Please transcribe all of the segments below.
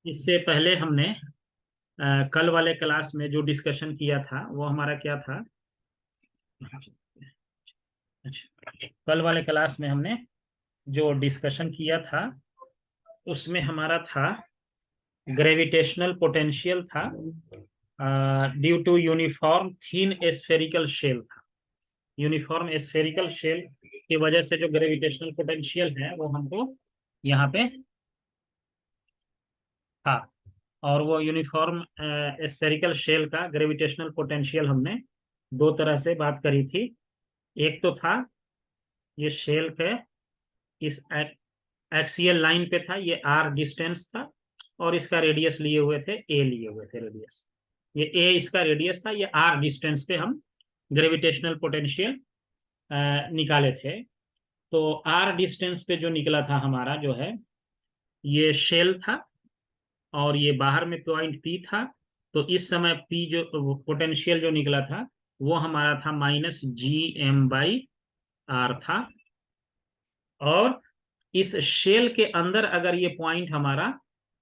इससे पहले हमने कल वाले क्लास में जो डिस्कशन किया था वो हमारा क्या था। अच्छा, कल वाले क्लास में हमने जो डिस्कशन किया था उसमें हमारा था ग्रेविटेशनल पोटेंशियल था due to uniform thin spherical shell था। यूनिफॉर्म स्फेरिकल शेल की वजह से जो ग्रेविटेशनल पोटेंशियल है वो हमको यहाँ पे था। और वो यूनिफॉर्म स्फेरिकल शेल का ग्रेविटेशनल पोटेंशियल हमने दो तरह से बात करी थी। एक तो था ये शेल के इस एक्सियल लाइन पे था, ये आर डिस्टेंस था और इसका रेडियस लिए हुए थे, ए लिए हुए थे रेडियस। ये ए इसका रेडियस था, ये आर डिस्टेंस पे हम ग्रेविटेशनल पोटेंशियल निकाले थे। तो आर डिस्टेंस पे जो निकला था हमारा जो है ये शेल था और ये बाहर में पॉइंट पी था। तो इस समय पी जो पोटेंशियल जो निकला था वो हमारा था -Gm/r था। और इस शेल के अंदर अगर ये पॉइंट हमारा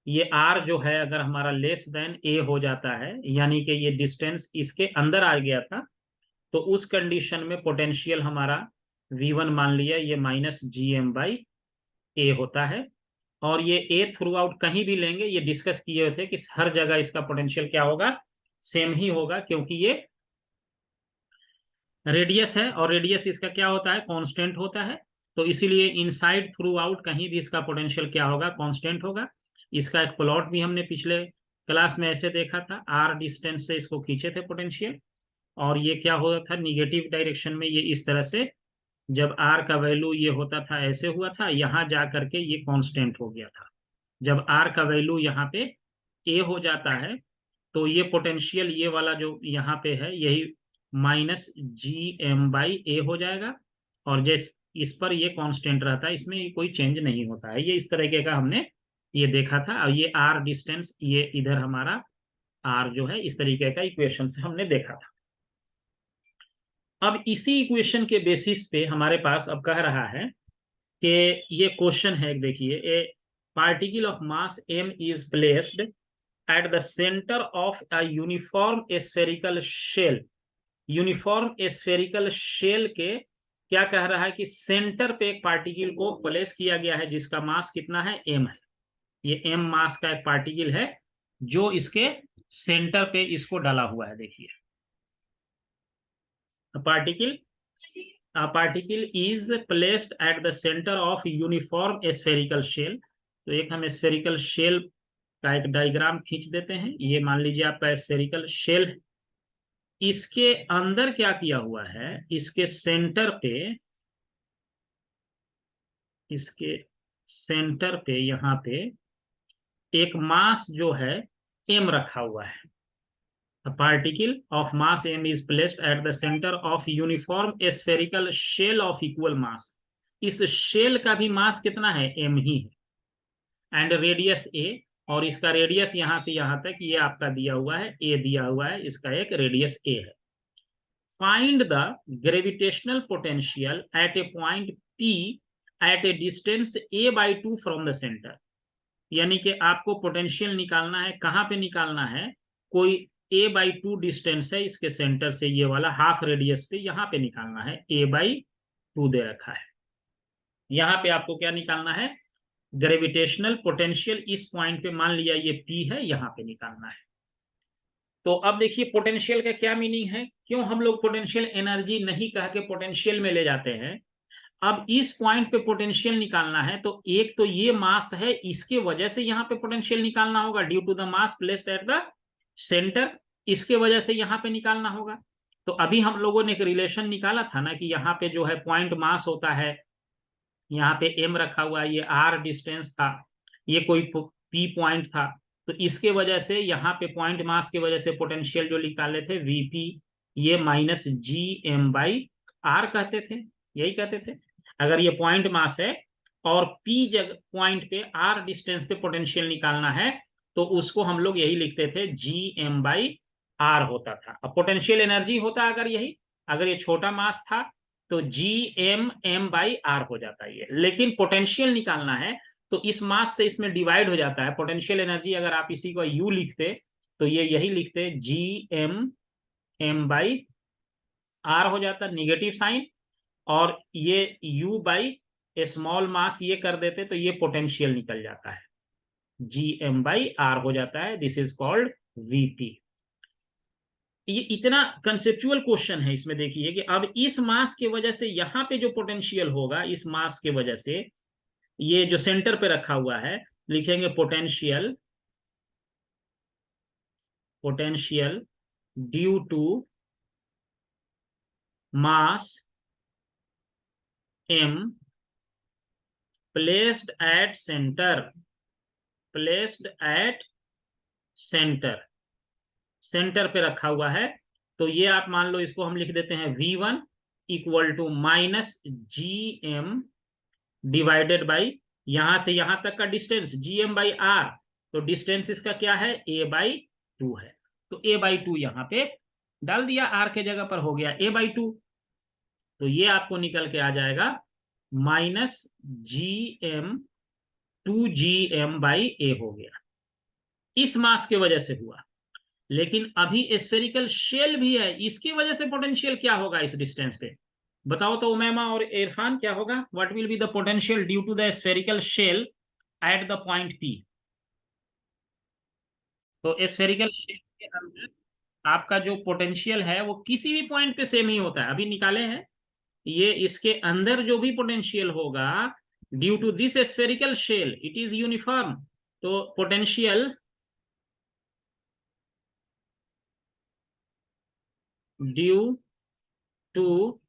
ये आर जो है अगर हमारा लेस देन ए हो जाता है, यानी कि ये डिस्टेंस इसके अंदर आ गया था, तो उस कंडीशन में पोटेंशियल हमारा V1 मान लिया ये -Gm/a होता है। और ये ए थ्रू आउट कहीं भी लेंगे, ये डिस्कस किए हुए थे कि हर जगह इसका पोटेंशियल क्या होगा, सेम ही होगा, क्योंकि ये रेडियस है और रेडियस इसका क्या होता है, कांस्टेंट होता है। तो इसीलिए इनसाइड थ्रू आउट कहीं भी इसका पोटेंशियल क्या होगा, कांस्टेंट होगा। इसका एक प्लॉट भी हमने पिछले क्लास में ऐसे देखा था, आर डिस्टेंस से इसको खींचे थे पोटेंशियल और ये क्या होता था निगेटिव डायरेक्शन में, ये इस तरह से जब आर का वैल्यू ये होता था ऐसे हुआ था, यहां जा करके ये कांस्टेंट हो गया था। जब आर का वैल्यू यहाँ पे ए हो जाता है तो ये पोटेंशियल ये वाला जो यहाँ पे है यही -Gm/a हो जाएगा। और जैस इस पर ये कांस्टेंट रहता है, इसमें कोई चेंज नहीं होता है। ये इस तरीके का हमने ये देखा था। और ये आर डिस्टेंस ये इधर हमारा आर जो है इस तरीके का इक्वेशन से हमने देखा था। अब इसी इक्वेशन के बेसिस पे हमारे पास अब कह रहा है कि ये क्वेश्चन है, देखिए, a particle of mass m is placed at the centre of a uniform spherical shell. Uniform spherical shell के क्या कह रहा है कि सेंटर पे एक पार्टिकल को प्लेस किया गया है जिसका मास कितना है, m है। ये m मास का एक पार्टिकल है जो इसके सेंटर पे इसको डाला हुआ है। देखिए, particle a particle is placed at the center of uniform spherical shell। तो एक हम स्फेरिकल शेल का एक डायग्राम खींच देते हैं। ये मान लीजिए आपका स्फेरिकल शेल है। इसके अंदर क्या किया हुआ है, इसके सेंटर पे, इसके सेंटर पे यहाँ पे एक मास जो है m रखा हुआ है। A particle of mass m is placed at the center of uniform spherical shell of equal mass। इस शेल का भी मास कितना है, m ही है। एंड रेडियस a, और इसका रेडियस यहां से यहां तक ये आपका दिया हुआ है, a दिया हुआ है, इसका एक रेडियस a है। Find the gravitational potential at a point p at a distance a/2 from the centre. यानी कि आपको पोटेंशियल निकालना है, कहां पे निकालना है, कोई a/2 डिस्टेंस है इसके सेंटर से, ये वाला हाफ रेडियस पे यहाँ पे निकालना है, a/2 दे रखा है। यहाँ पे आपको क्या निकालना है, ग्रेविटेशनल पोटेंशियल इस पॉइंट पे, मान लिया ये P है, यहाँ पे निकालना है। तो अब देखिए पोटेंशियल का क्या मीनिंग है, क्यों हम लोग पोटेंशियल एनर्जी नहीं कह के पोटेंशियल में ले जाते हैं। अब इस पॉइंट पे पोटेंशियल निकालना है तो एक तो ये मास है, इसके वजह से यहाँ पे पोटेंशियल निकालना होगा, due to the mass placed at the centre, इसके वजह से यहाँ पे निकालना होगा। तो अभी हम लोगों ने एक रिलेशन निकाला था ना कि यहाँ पे जो है पॉइंट मास होता है, यहाँ पे m रखा हुआ है, ये r डिस्टेंस था, ये कोई p पॉइंट था। तो इसके वजह से यहाँ पे पॉइंट मास की वजह से पोटेंशियल जो निकाले थे Vp, ये -Gm/r कहते थे, यही कहते थे। अगर ये पॉइंट मास है और p जगह पॉइंट पे r डिस्टेंस पे पोटेंशियल निकालना है तो उसको हम लोग यही लिखते थे, Gm/r होता था। अब पोटेंशियल एनर्जी होता अगर यही, अगर ये छोटा मास था तो Gm/m/r हो जाता है ये। लेकिन पोटेंशियल निकालना है तो इस मास से इसमें डिवाइड हो जाता है पोटेंशियल एनर्जी। अगर आप इसी को यू लिखते तो ये यही लिखते Gm/r हो जाता, निगेटिव साइन, और ये U/a स्मॉल मास ये कर देते तो ये पोटेंशियल निकल जाता है, Gm/r हो जाता है। This is called Vp। ये इतना कंसेप्चुअल क्वेश्चन है इसमें। देखिए कि अब इस मास के वजह से यहाँ पे जो पोटेंशियल होगा, इस मास के वजह से ये जो सेंटर पे रखा हुआ है, लिखेंगे potential due to mass m placed at centre पे रखा हुआ है। तो ये आप मान लो, इसको हम लिख देते हैं V1 equal to -Gm divided by, यहां से यहां तक का डिस्टेंस Gm/r, तो डिस्टेंस इसका क्या है, a/2 है। तो a/2 यहां पे डाल दिया, r के जगह पर हो गया a/2। तो ये आपको निकल के आ जाएगा -2Gm/a हो गया, इस मास के वजह से हुआ। लेकिन अभी स्फेरिकल शेल भी है, इसकी वजह से पोटेंशियल क्या होगा इस डिस्टेंस पे, बताओ तो उमैमा और इरफान, क्या होगा? What will be the potential due to the spherical shell at the point P? तो स्फेरिकल शेल के अंदर आपका जो पोटेंशियल है वो किसी भी पॉइंट पे सेम ही होता है, अभी निकाले हैं ये। इसके अंदर जो भी पोटेंशियल होगा due to this spherical shell, it is uniform. तो potential due to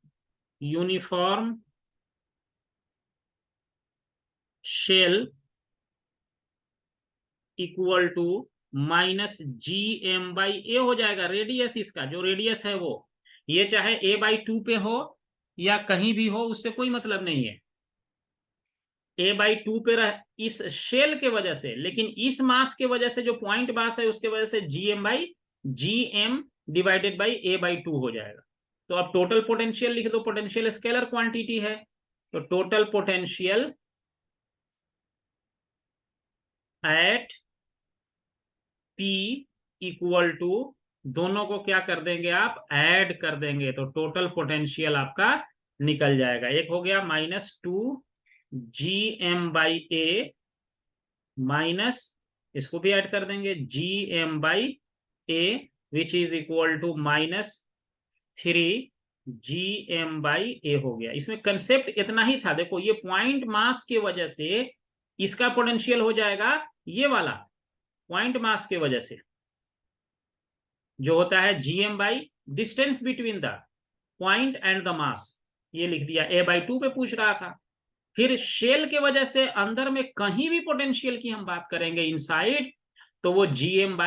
uniform shell equal to -Gm/a हो जाएगा। रेडियस, इसका जो रेडियस है वो, ये चाहे a/2 पे हो या कहीं भी हो, उससे कोई मतलब नहीं है। a/2 पे रह इस शेल के वजह से, लेकिन इस मास के वजह से जो पॉइंट मास है उसके वजह से Gm डिवाइडेड बाई a/2 हो जाएगा। तो अब टोटल पोटेंशियल लिख दो, पोटेंशियल स्केलर क्वांटिटी है, तो total potential at P equal to, दोनों को क्या कर देंगे आप, ऐड कर देंगे, तो टोटल पोटेंशियल आपका निकल जाएगा। एक हो गया -2Gm/a माइनस, इसको भी ऐड कर देंगे, Gm/a which is equal to -3Gm/a हो गया। इसमें कंसेप्ट इतना ही था। देखो ये पॉइंट मास के वजह से इसका पोटेंशियल हो जाएगा, ये वाला पॉइंट मास के वजह से जो होता है Gm/ distance between the point and the mass, ये लिख दिया। a/2 पे पूछ रहा था। फिर शेल के वजह से अंदर में कहीं भी पोटेंशियल की हम बात करेंगे इनसाइड, तो वो Gm/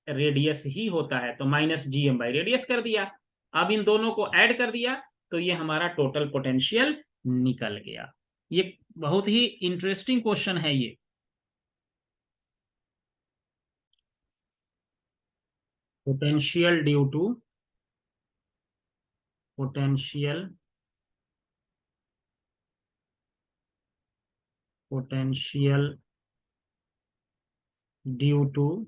रेडियस ही होता है, तो -Gm/ रेडियस कर दिया। अब इन दोनों को ऐड कर दिया तो ये हमारा टोटल पोटेंशियल निकल गया। ये बहुत ही इंटरेस्टिंग क्वेश्चन है ये। Potential due to potential due to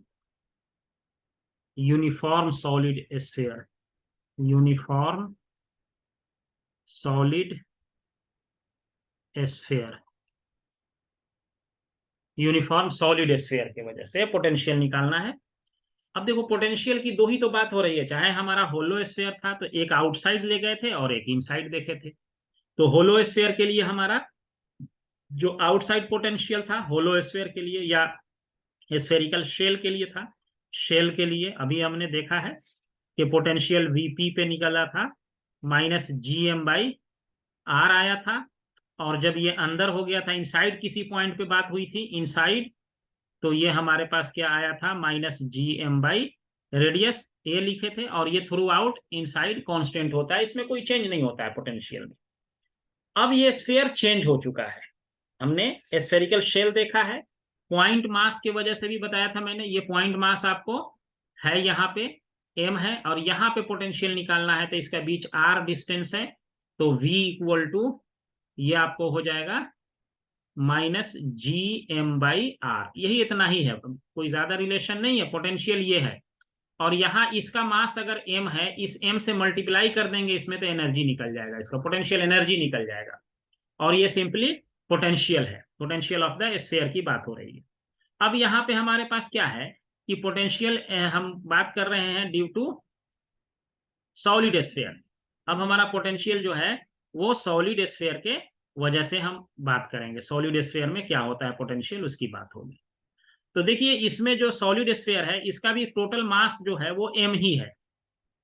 uniform solid sphere, uniform solid sphere, uniform solid sphere की वजह से पोटेंशियल निकालना है। अब देखो पोटेंशियल की दो ही तो बात हो रही है, चाहे हमारा होलो स्फीयर था तो एक आउटसाइड ले गए थे और एक इनसाइड देखे थे। तो होलो स्फीयर के लिए हमारा जो आउटसाइड पोटेंशियल था होलो स्फीयर के लिए या स्फेरिकल शेल के लिए था, शेल के लिए अभी हमने देखा है कि पोटेंशियल Vp पे निकला था, -Gm/r आया था। और जब ये अंदर हो गया था, इनसाइड किसी पॉइंट पे बात हुई थी इनसाइड, तो ये हमारे पास क्या आया था, -Gm/ रेडियस ए लिखे थे, और ये थ्रू आउट इनसाइड कांस्टेंट होता है, इसमें कोई चेंज नहीं होता है पोटेंशियल में। अब ये स्फीयर चेंज हो चुका है, हमने स्फेरिकल शेल देखा है, पॉइंट मास की वजह से भी बताया था मैंने। ये पॉइंट मास आपको है यहाँ पे m है, और यहाँ पे पोटेंशियल निकालना है तो इसका बीच r डिस्टेंस है, तो v इक्वल टू ये आपको हो जाएगा माइनस GM/R, यही इतना ही है, कोई ज्यादा रिलेशन नहीं है, पोटेंशियल ये है। और यहाँ इसका मास अगर m है, इस m से मल्टीप्लाई कर देंगे इसमें, तो एनर्जी निकल जाएगा, इसका पोटेंशियल एनर्जी निकल जाएगा। और ये सिंपली पोटेंशियल है, पोटेंशियल ऑफ द स्फीयर की बात हो रही है। अब यहाँ पे हमारे पास क्या है कि पोटेंशियल हम बात कर रहे हैं ड्यू टू सॉलिड स्फीयर। अब हमारा पोटेंशियल जो है वो सॉलिड स्फीयर के वजह से हम बात करेंगे, सॉलिड स्फीयर में क्या होता है पोटेंशियल, उसकी बात होगी। तो देखिए इसमें जो सॉलिड स्फीयर है इसका भी टोटल मास जो है वो m ही है,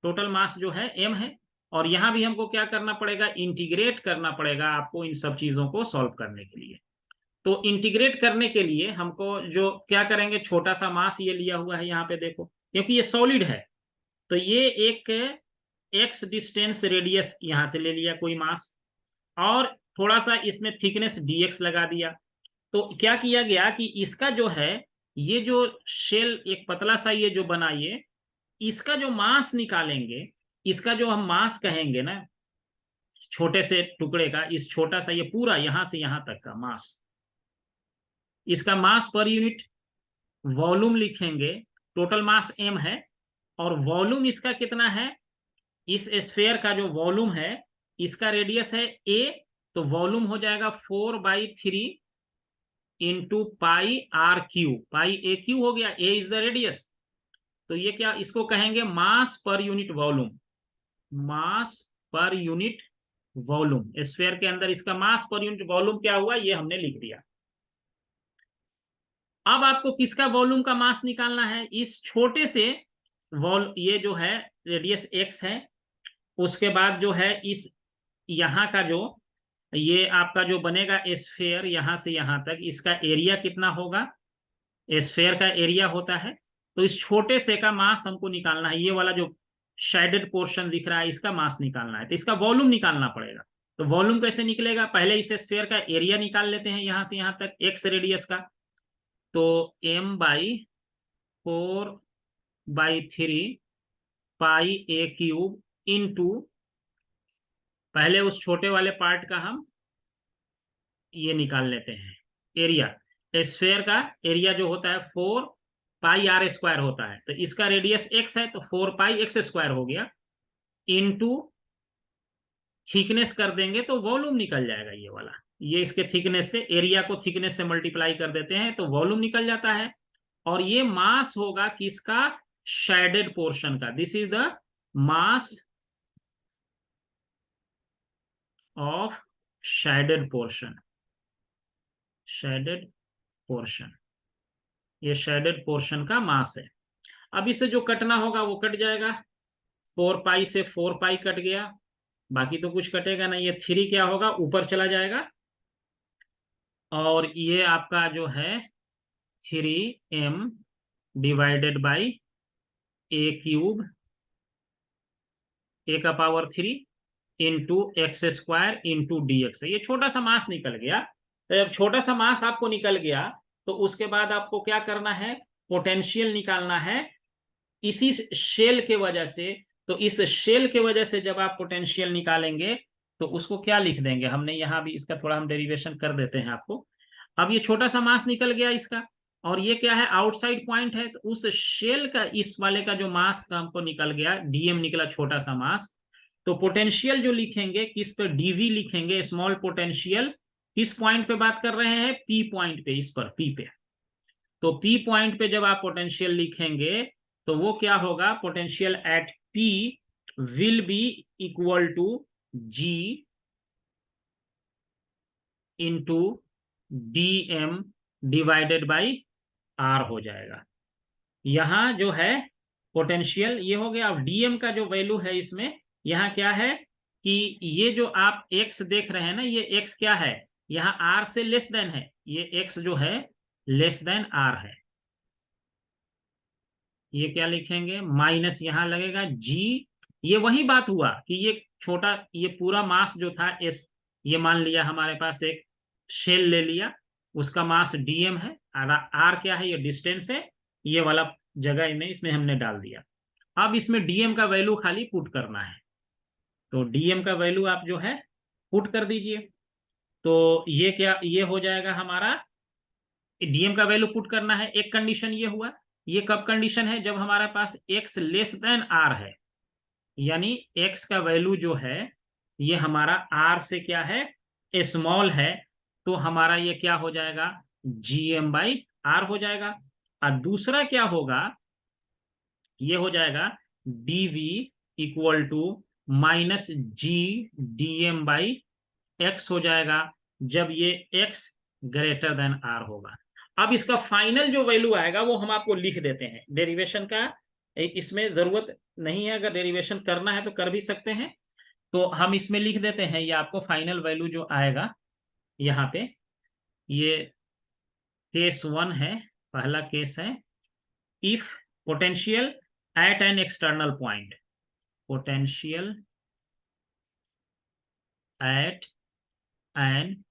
टोटल मास जो है m है। और यहाँ भी हमको क्या करना पड़ेगा, इंटीग्रेट करना पड़ेगा आपको इन सब चीजों को सॉल्व करने के लिए। तो इंटीग्रेट करने के लिए हमको जो क्या करेंगे, छोटा सा मास ये लिया हुआ है यहाँ पे देखो, क्योंकि ये सॉलिड है तो ये एक x डिस्टेंस रेडियस यहाँ से ले लिया कोई मास, और थोड़ा सा इसमें थिकनेस dx लगा दिया। तो क्या किया गया कि इसका जो है ये जो शेल एक पतला सा ये जो बना, ये इसका जो मास निकालेंगे, इसका जो हम मास कहेंगे ना, छोटे से टुकड़े का, इस छोटा सा ये पूरा यहां से यहां तक का मास, इसका मास पर यूनिट वॉल्यूम लिखेंगे। टोटल मास m है और वॉल्यूम इसका कितना है, इस स्फीयर का जो वॉल्यूम है, इसका रेडियस है a, तो वॉल्यूम हो जाएगा 4/3 into πr3, pi a Q हो गया, a इज द रेडियस। तो ये क्या, इसको कहेंगे मास पर यूनिट वॉल्यूम, मास पर यूनिट वॉल्यूम। स्फीयर के अंदर इसका मास पर यूनिट वॉल्यूम क्या हुआ, ये हमने लिख दिया। अब आपको किसका वॉल्यूम का मास निकालना है, इस छोटे से ये जो है रेडियस x है, उसके बाद जो है इस यहाँ का जो ये आपका जो बनेगा स्फीयर यहाँ से यहाँ तक, इसका एरिया कितना होगा, स्फीयर का एरिया होता है। तो इस छोटे से का मास हमको निकालना है, ये वाला जो शेडेड पोर्शन दिख रहा है इसका मास निकालना है, तो इसका वॉल्यूम निकालना पड़ेगा। तो वॉल्यूम कैसे निकलेगा, पहले इस स्फीयर का एरिया निकाल लेते हैं यहाँ से यहाँ तक x रेडियस का। तो m/4/3 πa³ इंटू, पहले उस छोटे वाले पार्ट का हम ये निकाल लेते हैं एरिया। स्फीयर का एरिया जो होता है 4πr² होता है, तो इसका रेडियस x है तो 4πx² हो गया, इंटू थिकनेस कर देंगे तो वॉल्यूम निकल जाएगा ये वाला, ये इसके थिकनेस से, एरिया को थिकनेस से मल्टीप्लाई कर देते हैं तो वॉल्यूम निकल जाता है। और ये मास होगा किसका, शेडेड पोर्शन का, this is the mass of shaded portion, shaded portion, ये शेडेड पोर्शन का मास है। अब इसे जो कटना होगा वो कट जाएगा, 4π से 4π कट गया, बाकी तो कुछ कटेगा नहीं, ये 3 क्या होगा, ऊपर चला जाएगा, और ये आपका जो है 3m divided by a³ a⁻³ into x² into dx है, ये छोटा सा मास निकल गया। तो जब छोटा सा मास आपको निकल गया तो उसके बाद आपको क्या करना है, पोटेंशियल निकालना है इसी शेल के वजह से। तो इस शेल के वजह से जब आप पोटेंशियल निकालेंगे तो उसको क्या लिख देंगे, हमने यहाँ भी इसका थोड़ा हम डेरिवेशन कर देते हैं आपको। अब ये छोटा सा मास निकल गया इसका, और ये क्या है, आउटसाइड पॉइंट है, तो उस शेल का इस वाले का जो मास का हमको निकल गया, dm निकला, छोटा सा मास। तो पोटेंशियल जो लिखेंगे किस पे, dv लिखेंगे, स्मॉल पोटेंशियल किस पॉइंट पे बात कर रहे हैं, p पॉइंट पे, इस पर p पे। तो p पॉइंट पे जब आप पोटेंशियल लिखेंगे तो वो क्या होगा, potential at p will be equal to g into dm divided by r हो जाएगा। यहाँ जो है पोटेंशियल ये हो गया। अब dm का जो वैल्यू है इसमें, यहाँ क्या है कि ये जो आप x देख रहे हैं ना, ये x क्या है, यहाँ r से लेस देन है, ये x जो है लेस देन r है, ये क्या लिखेंगे, माइनस यहाँ लगेगा g। ये वही बात हुआ कि ये छोटा, ये पूरा मास जो था s, ये मान लिया हमारे पास एक शेल ले लिया, उसका मास dm है, r क्या है, ये डिस्टेंस है, ये वाला जगह में इसमें हमने डाल दिया। अब इसमें dm का वैल्यू खाली पुट करना है, तो dm का वैल्यू आप जो है पुट कर दीजिए। तो ये क्या, ये हो जाएगा हमारा डीएम का वैल्यू पुट करना है। एक कंडीशन ये हुआ, ये कब कंडीशन है, जब हमारे पास x लेस देन r है, यानी x का वैल्यू जो है ये हमारा r से क्या है, स्मॉल है, तो हमारा ये क्या हो जाएगा, gm/r हो जाएगा। और दूसरा क्या होगा, ये हो जाएगा dv equal to minus g/dm/x हो जाएगा, जब ये x ग्रेटर देन r होगा। अब इसका फाइनल जो वैल्यू आएगा वो हम आपको लिख देते हैं। डेरिवेशन का इसमें जरूरत नहीं है, अगर डेरिवेशन करना है तो कर भी सकते हैं, तो हम इसमें लिख देते हैं। ये आपको फाइनल वैल्यू जो आएगा यहाँ पे, ये केस 1 है, पहला केस है, if potential at an external point, potential at an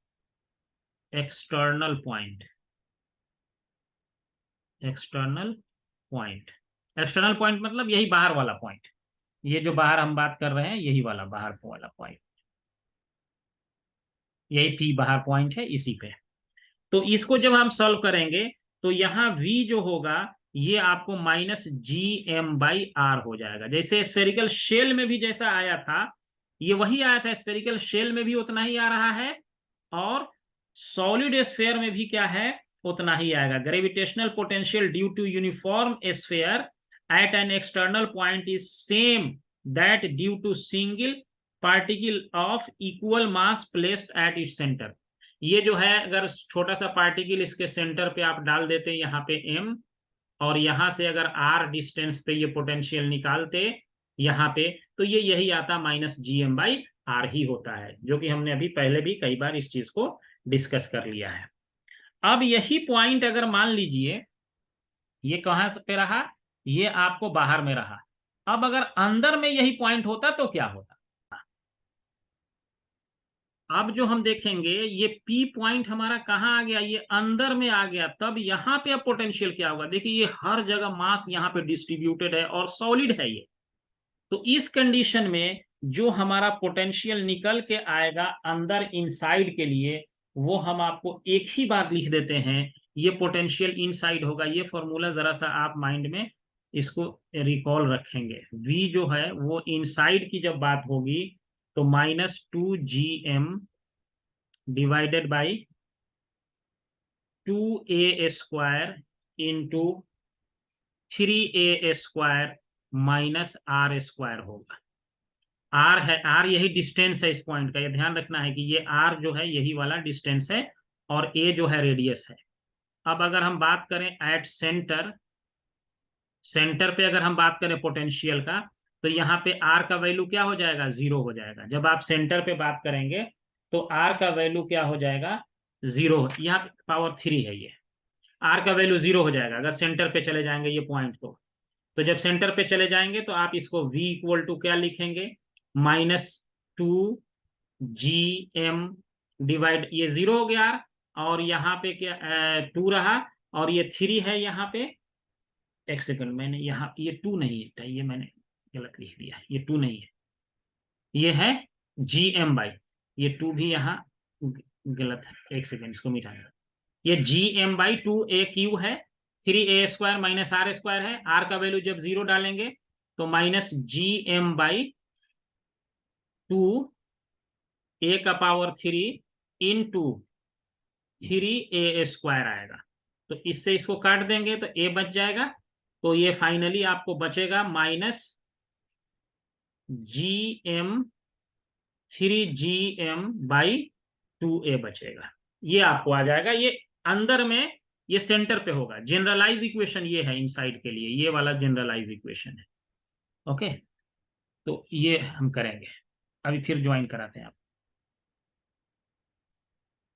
external point, external point, external point मतलब यही बाहर वाला पॉइंट, ये जो बाहर हम बात कर रहे हैं यही वाला बाहर वाला पॉइंट, यही पी बाहर पॉइंट है इसी पे। तो इसको जब हम सॉल्व करेंगे तो यहाँ v जो होगा ये आपको माइनस gm/r हो जाएगा। जैसे स्फेरिकल शेल में भी जैसा आया था, ये वही आया था, स्फेरिकल शेल में भी उतना ही आ रहा है, और सॉलिड स्फेयर में भी क्या है, उतना ही आएगा। Gravitational potential due to uniform sphere at an external point is same that due to single particle of equal mass placed at its centre. ये जो है, अगर छोटा सा पार्टिकल इसके सेंटर पे आप डाल देते यहाँ पे m, और यहां से अगर r डिस्टेंस पे ये पोटेंशियल निकालते यहाँ पे, तो ये यही आता माइनस gm/r ही होता है, जो कि हमने अभी पहले भी कई बार इस चीज को डिस्कस कर लिया है। अब यही पॉइंट अगर मान लीजिए ये कहां पे रहा, ये आपको बाहर में रहा, अब अगर अंदर में यही पॉइंट होता तो क्या होता। अब जो हम देखेंगे ये P पॉइंट हमारा कहाँ आ गया, ये अंदर में आ गया, तब यहाँ पे अब पोटेंशियल क्या होगा, देखिए ये हर जगह मास यहाँ पे डिस्ट्रीब्यूटेड है और सॉलिड है ये। तो इस कंडीशन में जो हमारा पोटेंशियल निकल के आएगा अंदर इनसाइड के लिए, वो हम आपको एक ही बार लिख देते हैं, ये पोटेंशियल इनसाइड होगा। ये फॉर्मूला जरा सा आप माइंड में इसको रिकॉल रखेंगे। V जो है वो इनसाइड की जब बात होगी तो -2gm divided by 2a² into 3a² minus r² होगा। r है, r यही डिस्टेंस है इस पॉइंट का, ये ध्यान रखना है कि ये r जो है यही वाला डिस्टेंस है, और a जो है रेडियस है। अब अगर हम बात करें एट सेंटर, सेंटर पे अगर हम बात करें पोटेंशियल का, तो यहाँ पे r का वैल्यू क्या हो जाएगा, 0 हो जाएगा। जब आप सेंटर पे बात करेंगे तो r का वैल्यू क्या हो जाएगा, 0। यहाँ पे पावर 3 है, ये r का वैल्यू 0 हो जाएगा अगर सेंटर पे चले जाएंगे ये पॉइंट। तो जब सेंटर पे चले जाएंगे तो आप इसको v इक्वल टू क्या लिखेंगे, -2gm डिवाइड, ये 0 हो गया, और यहाँ पे क्या 2 रहा, और ये 3 है यहाँ पे। एक सेकंड, मैंने यहाँ ये 2 नहीं है, ये मैंने गलत लिख दिया, ये 2 नहीं है, ये है gm/, ये 2 भी यहाँ गलत है, एक सेकंड इसको मिटाना। ये gm/2a³ है, 3a² माइनस r² है। r का वैल्यू जब 0 डालेंगे तो माइनस gm/2a³ इंटू 3a² आएगा। तो इससे इसको काट देंगे तो a बच जाएगा, तो ये फाइनली आपको बचेगा -3gm/2a बचेगा, ये आपको आ जाएगा। ये अंदर में, ये सेंटर पे होगा। जनरलाइज इक्वेशन ये है इनसाइड के लिए, ये वाला जनरलाइज इक्वेशन है। ओके, तो ये हम करेंगे, अभी फिर ज्वाइन कराते हैं आप।